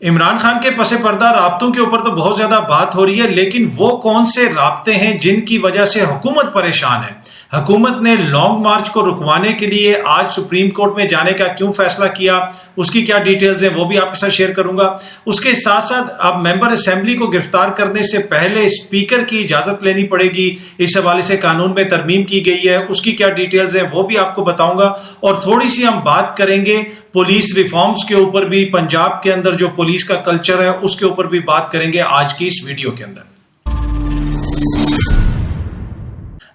इमरान खान के पसे पर्दा राब्तों के ऊपर तो बहुत ज्यादा बात हो रही है, लेकिन वो कौन से राब्ते हैं जिनकी वजह से हुकूमत परेशान है। हुकूमत ने लॉन्ग मार्च को रुकवाने के लिए आज सुप्रीम कोर्ट में जाने का क्यों फैसला किया, उसकी क्या डिटेल्स हैं वो भी आपके साथ शेयर करूंगा। उसके साथ साथ अब मेंबर असेंबली को गिरफ्तार करने से पहले स्पीकर की इजाजत लेनी पड़ेगी, इस हवाले से कानून में तरमीम की गई है, उसकी क्या डिटेल्स हैं वो भी आपको बताऊंगा। और थोड़ी सी हम बात करेंगे पुलिस रिफॉर्म्स के ऊपर भी, पंजाब के अंदर जो पुलिस का कल्चर है उसके ऊपर भी बात करेंगे आज की इस वीडियो के अंदर।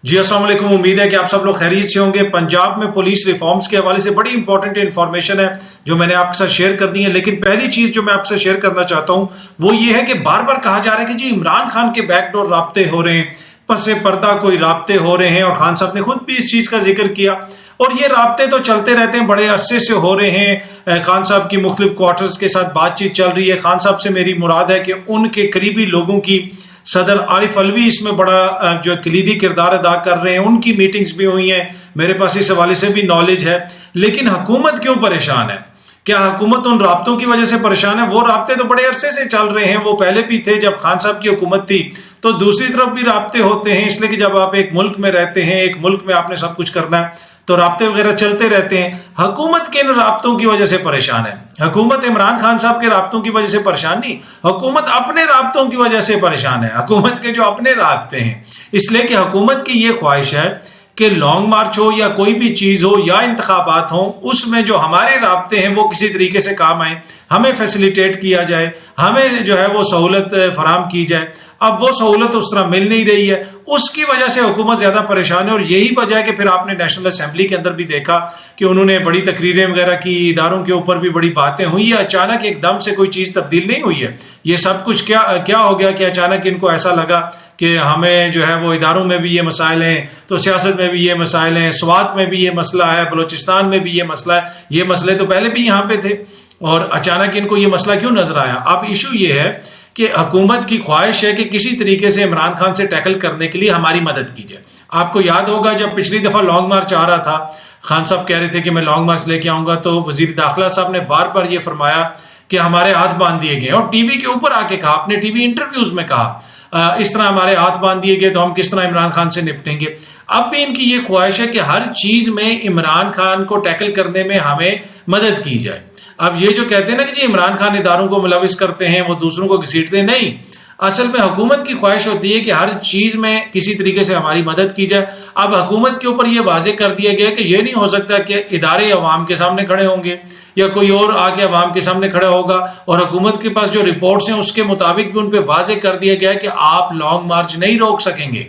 जी अस्सलाम वालेकुम, उम्मीद है कि आप सब लोग खैरियत से होंगे। पंजाब में पुलिस रिफॉर्म्स के हवाले से बड़ी इंपॉर्टेंट इंफॉर्मेशन है जो मैंने आपके साथ शेयर कर दी है। लेकिन पहली चीज जो मैं आपसे शेयर करना चाहता हूं वो ये है कि बार बार कहा जा रहा है कि जी इमरान खान के बैकडोर राब्ते हो रहे हैं, पसे पर्दा कोई राब्ते हो रहे हैं, और खान साहब ने खुद भी इस चीज का जिक्र किया। और ये राब्ते तो चलते रहते हैं, बड़े अरसे से हो रहे हैं। खान साहब की मुख्तलिफ क्वार्टर्स के साथ बातचीत चल रही है। खान साहब से मेरी मुराद है कि उनके करीबी लोगों की, सदर आरिफ अलवी इसमें बड़ा जो कलीदी किरदार अदा कर रहे हैं, उनकी मीटिंग्स भी हुई हैं, मेरे पास इस हवाले से भी नॉलेज है। लेकिन हुकूमत क्यों परेशान है? क्या हुकूमत उन राब्तों की वजह से परेशान है? वो राब्ते तो बड़े अरसे से चल रहे हैं, वो पहले भी थे जब खान साहब की हुकूमत थी। तो दूसरी तरफ भी राब्ते होते हैं, इसलिए कि जब आप एक मुल्क में रहते हैं, एक मुल्क में आपने सब कुछ करना है, तो राब्ते वगैरह चलते रहते हैं। हुकूमत किन राब्तों की वजह से परेशान है? हुकूमत इमरान खान साहब के राब्तों की वजह से परेशान नहीं, हुकूमत अपने राब्तों की वजह से परेशान है। हुकूमत के जो अपने राब्ते हैं, इसलिए कि हुकूमत की यह ख्वाहिश है कि लॉन्ग मार्च हो या कोई भी चीज हो या इंतखाबात हो, उसमें जो हमारे राब्ते हैं वो किसी तरीके से काम आए, हमें फैसिलिटेट किया जाए, हमें जो है वो सहूलत फराम की जाए। अब वो सहूलत उस तरह मिल नहीं रही है, उसकी वजह से हुकूमत ज्यादा परेशान है। और यही वजह है कि फिर आपने नेशनल असेंबली के अंदर भी देखा कि उन्होंने बड़ी तकरीरें वगैरह की, इदारों के ऊपर भी बड़ी बातें हुई है। अचानक एकदम से कोई चीज तब्दील नहीं हुई है। ये सब कुछ क्या हो गया कि अचानक इनको ऐसा लगा कि हमें जो है वो इदारों में भी ये मसाइल हैं, तो सियासत में भी ये मसाइल हैं, स्वात में भी ये मसला है, बलोचिस्तान में भी ये मसला है। ये मसले तो पहले भी यहाँ पे थे, और अचानक इनको ये मसला क्यों नजर आया? अब इशू ये है कि हुकूमत की ख्वाहिश है कि किसी तरीके से इमरान खान से टैकल करने के लिए हमारी मदद की जाए। आपको याद होगा जब पिछली दफा लॉन्ग मार्च आ रहा था, खान साहब कह रहे थे कि मैं लॉन्ग मार्च लेके आऊंगा, तो वजीर दाखिला साहब ने बार बार ये फरमाया कि हमारे हाथ बांध दिए गए, और टीवी के ऊपर आके कहा, अपने टीवी इंटरव्यूज में कहा, इस तरह हमारे हाथ बांध दिए गए तो हम किस तरह इमरान खान से निपटेंगे। अब भी इनकी ये ख्वाहिश है कि हर चीज में इमरान खान को टैकल करने में हमें मदद की जाए। अब ये जो कहते हैं ना कि जी इमरान खान इदारों को मुलविस करते हैं, वो दूसरों को घसीटते हैं, नहीं, असल में हुकूमत की ख्वाहिश होती है कि हर चीज में किसी तरीके से हमारी मदद की जाए। अब हुकूमत के ऊपर यह वाजे कर दिया गया कि यह नहीं हो सकता कि इदारे अवाम के सामने खड़े होंगे या कोई और आके अवाम के सामने खड़ा होगा, और हुकूमत के पास जो रिपोर्ट्स हैं उसके मुताबिक भी उन पर वाजे कर दिया गया है कि आप लॉन्ग मार्च नहीं रोक सकेंगे।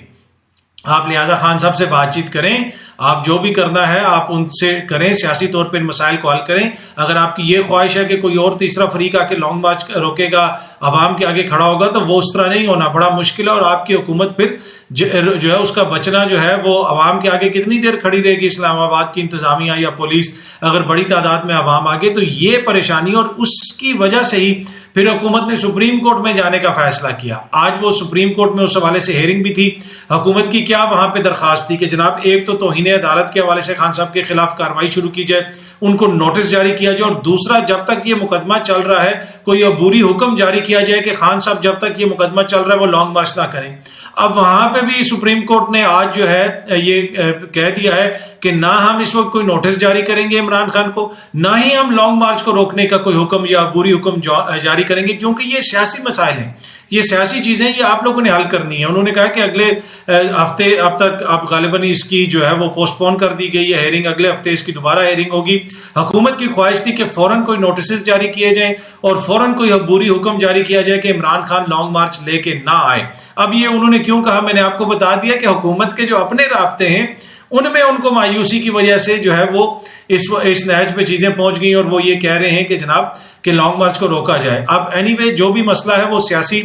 आप लिहाजा खान साहब से बातचीत करें, आप जो भी करना है आप उनसे करें, सियासी तौर पर इन मसाइल को हल करें। अगर आपकी ये ख्वाहिश है कि कोई और तीसरा फरीक आके लॉन्ग मार्च रोकेगा, अवाम के आगे खड़ा होगा, तो वो उस तरह नहीं होना, बड़ा मुश्किल है। और आपकी हुकूमत फिर जो है उसका बचना जो है वो अवाम के आगे कितनी देर खड़ी रहेगी? इस्लामाबाद की इंतजामिया या पुलिस अगर बड़ी तादाद में अवाम आगे, तो ये परेशानी, और उसकी वजह से ही फिर हुकूमत ने सुप्रीम कोर्ट में जाने का फैसला किया। आज वो सुप्रीम कोर्ट में उस हवाले से हेयरिंग भी थी। हुकूमत की क्या वहां पे दरखास्त थी कि जनाब एक तो तौहीन अदालत के हवाले से खान साहब के खिलाफ कार्रवाई शुरू की जाए, उनको नोटिस जारी किया जाए, और दूसरा जब तक ये मुकदमा चल रहा है कोई अबूरी हुक्म जारी किया जाए कि खान साहब जब तक ये मुकदमा चल रहा है वो लॉन्ग मार्च ना करें। अब वहां पे भी सुप्रीम कोर्ट ने आज जो है ये कह दिया है कि ना हम इस वक्त कोई नोटिस जारी करेंगे इमरान खान को, ना ही हम लॉन्ग मार्च को रोकने का कोई हुक्म या बुरी हुक्म जारी करेंगे, क्योंकि ये सियासी मसाइल हैं, ये सियासी चीजें ये आप लोगों ने हल करनी है। उन्होंने कहा कि अगले हफ्ते, अब तक अब गालिबन इसकी जो है वो पोस्टपोन कर दी गई है हेयरिंग, अगले हफ्ते इसकी दोबारा हेयरिंग होगी। हुकूमत की ख्वाहिश थी कि फौरन कोई नोटिस जारी किए जाएं और फौरन कोई बुरी हुक्म जारी किया जाए कि इमरान खान लॉन्ग मार्च लेके ना आए। अब ये उन्होंने क्यों कहा, मैंने आपको बता दिया कि हुकूमत के जो अपने राब्ते हैं उनमें उनको मायूसी की वजह से जो है वो इस नहज पे चीजें पहुंच गई, और वो ये कह रहे हैं कि जनाब कि लॉन्ग मार्च को रोका जाए। अब एनीवे जो भी मसला है वो सियासी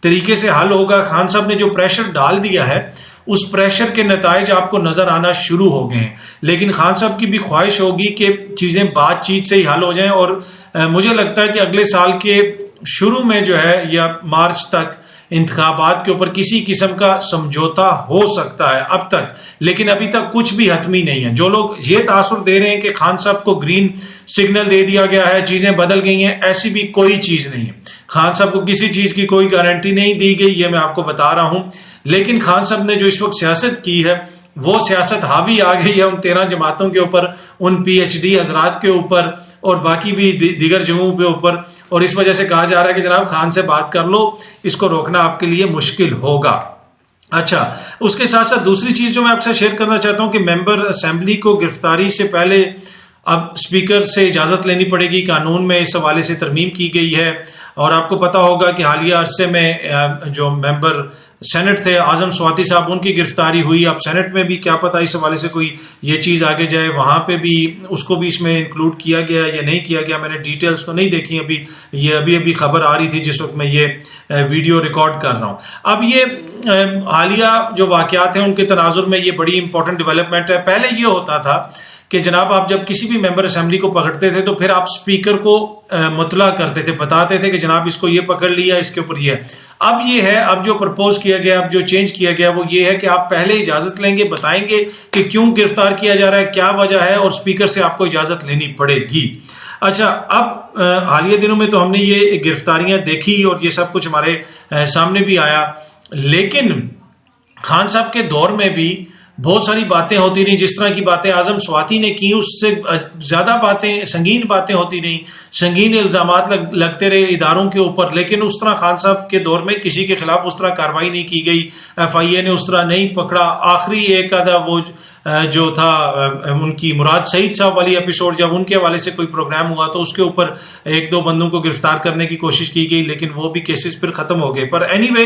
तरीके से हल होगा। खान साहब ने जो प्रेशर डाल दिया है उस प्रेशर के नताइज आपको नजर आना शुरू हो गए हैं, लेकिन खान साहब की भी ख्वाहिश होगी कि चीजें बातचीत से ही हल हो जाएं। और मुझे लगता है कि अगले साल के शुरू में जो है या मार्च तक इंतखाबात के ऊपर किसी किस्म का समझौता हो सकता है अब तक, लेकिन अभी तक कुछ भी हतमी नहीं है। जो लोग ये तासुर दे रहे हैं कि खान साहब को ग्रीन सिग्नल दे दिया गया है, चीजें बदल गई हैं, ऐसी भी कोई चीज नहीं है। खान साहब को किसी चीज की कोई गारंटी नहीं दी गई, ये मैं आपको बता रहा हूं। लेकिन खान साहब ने जो इस वक्त सियासत की है, वो सियासत हावी आ गई है उन 13 जमातों के ऊपर, उन PhD हजरात के ऊपर और बाकी भी दीगर जगहों के ऊपर, और इस वजह से कहा जा रहा है कि जनाब खान से बात कर लो, इसको रोकना आपके लिए मुश्किल होगा। अच्छा, उसके साथ साथ दूसरी चीज जो मैं आपसे शेयर करना चाहता हूं कि मेंबर असेंबली को गिरफ्तारी से पहले अब स्पीकर से इजाजत लेनी पड़ेगी। कानून में इस हवाले से तरमीम की गई है, और आपको पता होगा कि हालिया अरसे में जो मेंबर सेनेट थे आजम स्वाति साहब, उनकी गिरफ्तारी हुई। अब सेनेट में भी क्या पता इस हवाले से कोई ये चीज़ आगे जाए, वहाँ पे भी उसको भी इसमें इंक्लूड किया गया या नहीं किया गया, मैंने डिटेल्स तो नहीं देखी अभी। ये अभी खबर आ रही थी जिस वक्त मैं ये वीडियो रिकॉर्ड कर रहा हूँ। अब ये हालिया जो वाक़यात हैं उनके तनाजुर में ये बड़ी इंपॉर्टेंट डेवलपमेंट है। पहले ये होता था कि जनाब आप जब किसी भी मेंबर असेंबली को पकड़ते थे तो फिर आप स्पीकर को मुतला करते थे, बताते थे कि जनाब इसको ये पकड़ लिया, इसके ऊपर ये। अब ये है, अब जो प्रपोज किया गया, अब जो चेंज किया गया वो ये है कि आप पहले इजाजत लेंगे, बताएंगे कि क्यों गिरफ्तार किया जा रहा है, क्या वजह है, और स्पीकर से आपको इजाजत लेनी पड़ेगी। अच्छा, अब हालिया दिनों में तो हमने ये गिरफ्तारियां देखी और ये सब कुछ हमारे सामने भी आया, लेकिन खान साहब के दौर में भी बहुत सारी बातें होती रही। जिस तरह की बातें आजम स्वाति ने की, उससे ज़्यादा बातें, संगीन बातें होती रही, संगीन इल्ज़ामात लगते रहे इदारों के ऊपर, लेकिन उस तरह खान साहब के दौर में किसी के खिलाफ उस तरह कार्रवाई नहीं की गई, FIA ने उस तरह नहीं पकड़ा। आखिरी एक आधा वो जो था उनकी मुराद सईद साहब वाली एपिसोड, जब उनके हवाले से कोई प्रोग्राम हुआ तो उसके ऊपर एक दो बंदों को गिरफ्तार करने की कोशिश की गई, लेकिन वो भी केसेस फिर ख़त्म हो गए। पर एनीवे,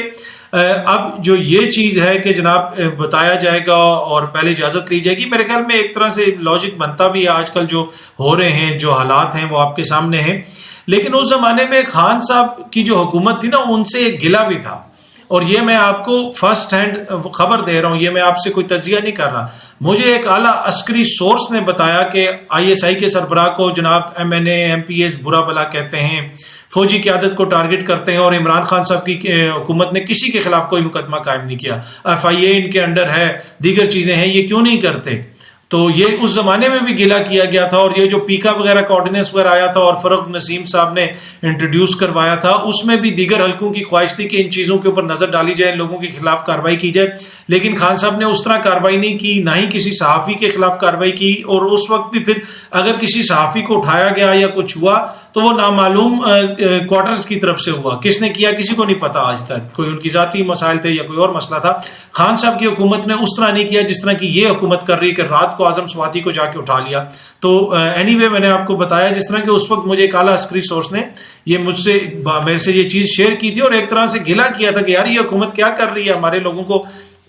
अब जो ये चीज़ है कि जनाब बताया जाएगा और पहले इजाज़त ली जाएगी, मेरे ख्याल में एक तरह से लॉजिक बनता भी है। आजकल जो हो रहे हैं, जो हालात हैं, वो आपके सामने हैं। लेकिन उस ज़माने में खान साहब की जो हुकूमत थी ना, उनसे एक गिला भी था, और ये मैं आपको फर्स्ट हैंड खबर दे रहा हूँ, ये मैं आपसे कोई तज्जिया नहीं कर रहा। मुझे एक आला अस्करी सोर्स ने बताया कि ISI के सरबराह को जनाब MNA MPs बुरा भला कहते हैं, फौजी क़यादत को टारगेट करते हैं, और इमरान खान साहब की हुकूमत ने किसी के खिलाफ कोई मुकदमा कायम नहीं किया। FIA इनके अंडर है, दीगर चीज़ें हैं, ये क्यों नहीं करते? तो ये उस जमाने में भी गिला किया गया था। और ये जो पीका वगैरह का ऑर्डिनेंस वगैरह आया था और फरूख नसीम साहब ने इंट्रोड्यूस करवाया था, उसमें भी दीगर हल्कों की ख्वाहिश थी कि इन चीज़ों के ऊपर नज़र डाली जाए, इन लोगों के खिलाफ कार्रवाई की जाए। लेकिन खान साहब ने उस तरह कार्रवाई नहीं की, ना ही किसी सहाफ़ी के खिलाफ कार्रवाई की। और उस वक्त भी फिर अगर किसी सहाफ़ी को उठाया गया या कुछ हुआ तो वो नामालूम क्वार्टर्स की तरफ से हुआ। किसने किया किसी को नहीं पता आज तक, कोई उनकी ज़ाती मसाइल थे या कोई और मसला था। खान साहब की हुकूमत ने उस तरह नहीं किया जिस तरह की ये हुकूमत कर रही है कि रात को आजम स्वाति को जाके उठा लिया। तो एनीवे, मैंने आपको बताया जिस तरह के उस वक्त मुझे एक आला अस्करी सोर्स ने ये मेरे से ये चीज़ शेयर की थी और एक तरह से गिला किया था कि यार ये हुकूमत क्या कर रही है, हमारे लोगों को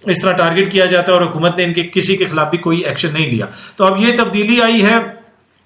इस तरह टारगेट किया जाता है और हुकूमत ने इनके किसी के खिलाफ भी कोई एक्शन नहीं लिया। तो अब ये तब्दीली आई है,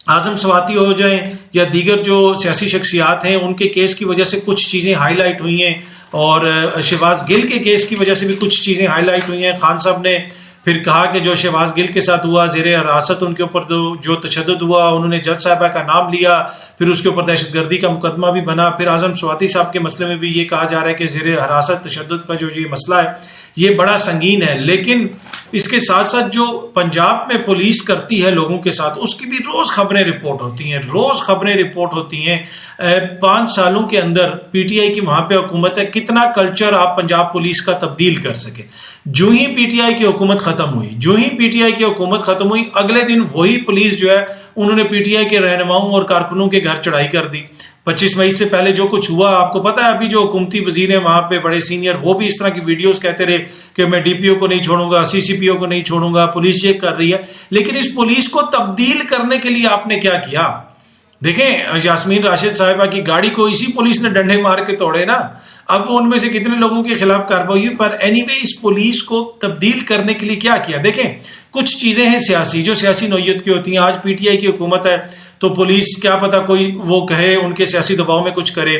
आजम स्वाति हो जाएं या दीगर जो सियासी शख्सियात हैं, उनके केस की वजह से कुछ चीज़ें हाईलाइट हुई हैं, और शहबाज गिल के केस की वजह से भी कुछ चीज़ें हाईलाइट हुई हैं। खान साहब ने फिर कहा कि जो शहबाज गिल के साथ हुआ, ज़ेरे हिरासत उनके ऊपर जो तशद्दुद हुआ, उन्होंने जज साहबा का नाम लिया, फिर उसके ऊपर दहशतगर्दी का मुकदमा भी बना। फिर आजम स्वाति साहब के मसले में भी ये कहा जा रहा है कि ज़ेरे हिरासत तशद्दुद का जो ये मसला है ये बड़ा संगीन है। लेकिन इसके साथ साथ जो पंजाब में पुलिस करती है लोगों के साथ, उसकी भी रोज़ खबरें रिपोर्ट होती हैं, रोज़ खबरें रिपोर्ट होती हैं। 5 सालों के अंदर PTI की वहाँ पे हुकूमत है, कितना कल्चर आप पंजाब पुलिस का तब्दील कर सके। जो ही PTI की हुकूमत ख़त्म हुई, जो ही PTI की हुकूमत ख़त्म हुई, अगले दिन वही पुलिस जो है उन्होंने PTI के रहनुमाओं और कारकुनों के घर चढ़ाई कर दी। 25 मई से पहले जो कुछ हुआ आपको पता है। अभी जो हुकूमती वजीर हैं वहाँ पे बड़े सीनियर, वो भी इस तरह की वीडियोस कहते रहे कि मैं DPO को नहीं छोड़ूंगा, CCPO को नहीं छोड़ूंगा, पुलिस ये कर रही है। लेकिन इस पुलिस को तब्दील करने के लिए आपने क्या किया? देखें, यास्मीन राशिद साहिबा की गाड़ी को इसी पुलिस ने डंडे मार के तोड़े ना। अब वो उनमें से कितने लोगों के खिलाफ कार्रवाई हुई, पर एनीवे इस पुलिस को तब्दील करने के लिए क्या किया? देखें, कुछ चीज़ें हैं सियासी, जो सियासी नौयत की होती हैं। आज PTI की हुकूमत है तो पुलिस क्या पता कोई वो कहे उनके सियासी दबाव में कुछ करे।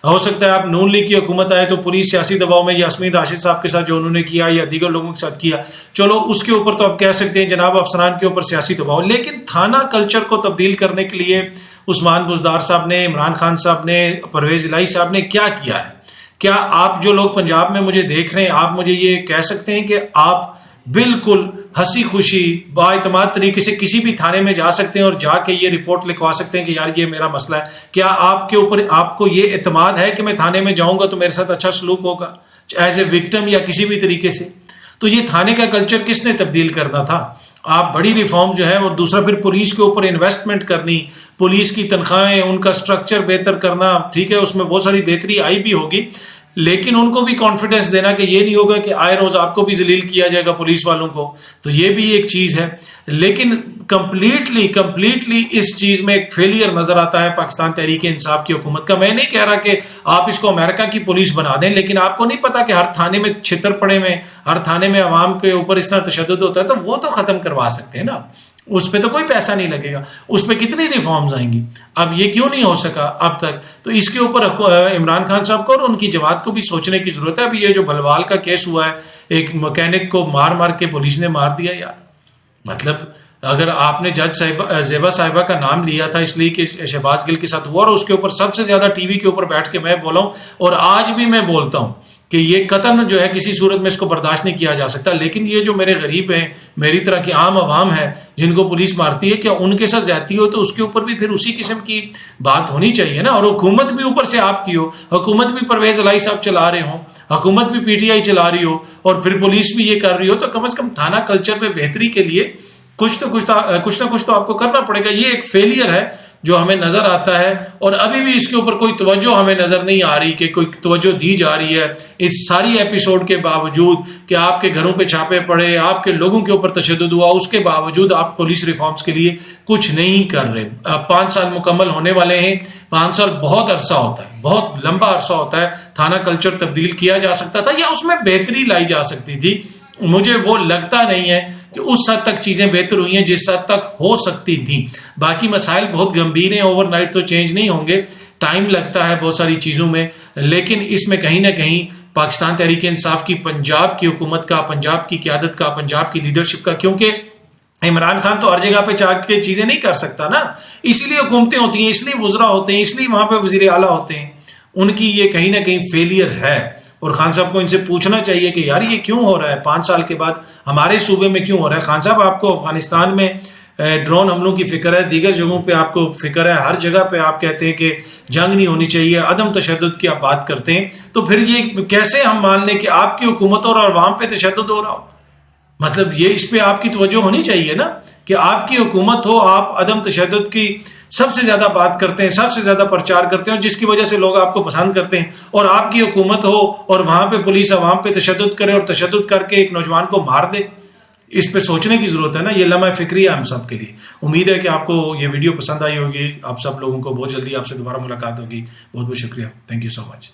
हो सकता है आप नून लीग की हुकूमत आए तो पुलिस सियासी दबाव में यास्मीन राशिद साहब के साथ जो उन्होंने किया या दीगर लोगों के साथ किया, चलो उसके ऊपर तो आप कह सकते हैं जनाब अफसरान के ऊपर सियासी दबाव। लेकिन थाना कल्चर को तब्दील करने के लिए उस्मान बुज़दार साहब ने, इमरान खान साहब ने, परवेज़ इलाही साहब ने क्या किया है? क्या आप जो लोग पंजाब में मुझे देख रहे हैं, आप मुझे ये कह सकते हैं कि आप बिल्कुल हंसी खुशी बाइतमाद तरीके से किसी भी थाने में जा सकते हैं और जाके ये रिपोर्ट लिखवा सकते हैं कि यार ये मेरा मसला है? क्या आपके ऊपर आपको ये एतमाद है कि मैं थाने में जाऊंगा तो मेरे साथ अच्छा सलूक होगा एज ए विक्टिम या किसी भी तरीके से? तो ये थाने का कल्चर किसने तब्दील करना था? आप बड़ी रिफॉर्म जो है, और दूसरा फिर पुलिस के ऊपर इन्वेस्टमेंट करनी, पुलिस की तनख्वाहें, उनका स्ट्रक्चर बेहतर करना, ठीक है, उसमें बहुत सारी बेहतरी आई भी होगी, लेकिन उनको भी कॉन्फिडेंस देना कि ये नहीं होगा कि आए रोज आपको भी जलील किया जाएगा पुलिस वालों को। तो ये भी एक चीज है। लेकिन कंप्लीटली इस चीज में एक फेलियर नजर आता है पाकिस्तान तहरीक इंसाफ की हुकूमत का। मैं नहीं कह रहा कि आप इसको अमेरिका की पुलिस बना दें, लेकिन आपको नहीं पता कि हर थाने में छितर पड़े में, हर थाने में अवाम के ऊपर इस तरह तशद्दुद होता है, तो वो तो खत्म करवा सकते हैं ना, उस पर तो कोई पैसा नहीं लगेगा, उस पर कितनी रिफॉर्म्स आएंगी। अब ये क्यों नहीं हो सका अब तक? तो इसके ऊपर इमरान खान साहब को और उनकी जमात को भी सोचने की जरूरत है। अभी ये जो भलवाल का केस हुआ है, एक मैकेनिक को मार के पुलिस ने मार दिया यार। मतलब अगर आपने जज ज़ेबा साहिबा का नाम लिया था इसलिए कि शहबाज गिल के साथ हुआ, और उसके ऊपर सबसे ज्यादा टीवी के ऊपर बैठ के मैं बोला हूं, और आज भी मैं बोलता हूं कि ये कतन जो है किसी सूरत में इसको बर्दाश्त नहीं किया जा सकता। लेकिन ये जो मेरे गरीब हैं, मेरी तरह की आम आवाम है जिनको पुलिस मारती है, क्या उनके साथ ज्यादती हो तो उसके ऊपर भी फिर उसी किस्म की बात होनी चाहिए ना। और हुकूमत भी ऊपर से आपकी हो, हुकूमत भी परवेज इलाही साहब चला रहे हो, हुकूमत भी पीटीआई चला रही हो, और फिर पुलिस भी ये कर रही हो, तो कम से कम थाना कल्चर में बेहतरी के लिए कुछ ना कुछ तो आपको करना पड़ेगा। ये एक फेलियर है जो हमें नजर आता है, और अभी भी इसके ऊपर कोई तवज्जो हमें नजर नहीं आ रही कि कोई तवज्जो दी जा रही है। इस सारी एपिसोड के बावजूद कि आपके घरों पे छापे पड़े, आपके लोगों के ऊपर तशद्दुद हुआ, उसके बावजूद आप पुलिस रिफॉर्म्स के लिए कुछ नहीं कर रहे। 5 साल मुकम्मल होने वाले हैं। 5 साल बहुत अरसा होता है, बहुत लंबा अरसा होता है। थाना कल्चर तब्दील किया जा सकता था या उसमें बेहतरी लाई जा सकती थी। मुझे वो लगता नहीं है कि उस हद तक चीजें बेहतर हुई हैं जिस हद तक हो सकती थी। बाकी मसाइल बहुत गंभीर हैं, ओवरनाइट तो चेंज नहीं होंगे, टाइम लगता है बहुत सारी चीजों में। लेकिन इसमें कहीं ना कहीं पाकिस्तान तहरीक इंसाफ की, पंजाब की हुकूमत का, पंजाब की क़यादत का, पंजाब की लीडरशिप का, क्योंकि इमरान खान तो हर जगह पे जाके चीजें नहीं कर सकता ना, इसीलिए हुकूमतें होती हैं, इसलिए वुज़रा होते हैं, इसलिए वहां पे वज़ीर आला होते हैं। उनकी ये कहीं ना कहीं फेलियर है, और खान साहब को इनसे पूछना चाहिए कि यार ये क्यों हो रहा है 5 साल के बाद हमारे सूबे में, क्यों हो रहा है? खान साहब, आपको अफगानिस्तान में ड्रोन हमलों की फिक्र है, दीगर जगहों पे आपको फिक्र है, हर जगह पे आप कहते हैं कि जंग नहीं होनी चाहिए, अदम तशद्दुद की आप बात करते हैं, तो फिर ये कैसे हम मान लें कि आपकी हुकूमत और अवाम पे तशद्दुद हो रहा हो? मतलब ये इस पे आपकी तवज्जो होनी चाहिए ना कि आपकी हुकूमत हो, आप अदम तशद्दुद की सबसे ज्यादा बात करते हैं, सबसे ज्यादा प्रचार करते हैं, जिसकी वजह से लोग आपको पसंद करते हैं, और आपकी हुकूमत हो और वहां पे पुलिस अवाम पे तशद्दुद करे और तशद्दुद करके एक नौजवान को मार दे। इस पे सोचने की जरूरत है ना। ये लम्हा फिक्री है हम सब के लिए। उम्मीद है कि आपको ये वीडियो पसंद आई होगी। आप सब लोगों को बहुत जल्दी आपसे दोबारा मुलाकात होगी। बहुत बहुत शुक्रिया। Thank you so much.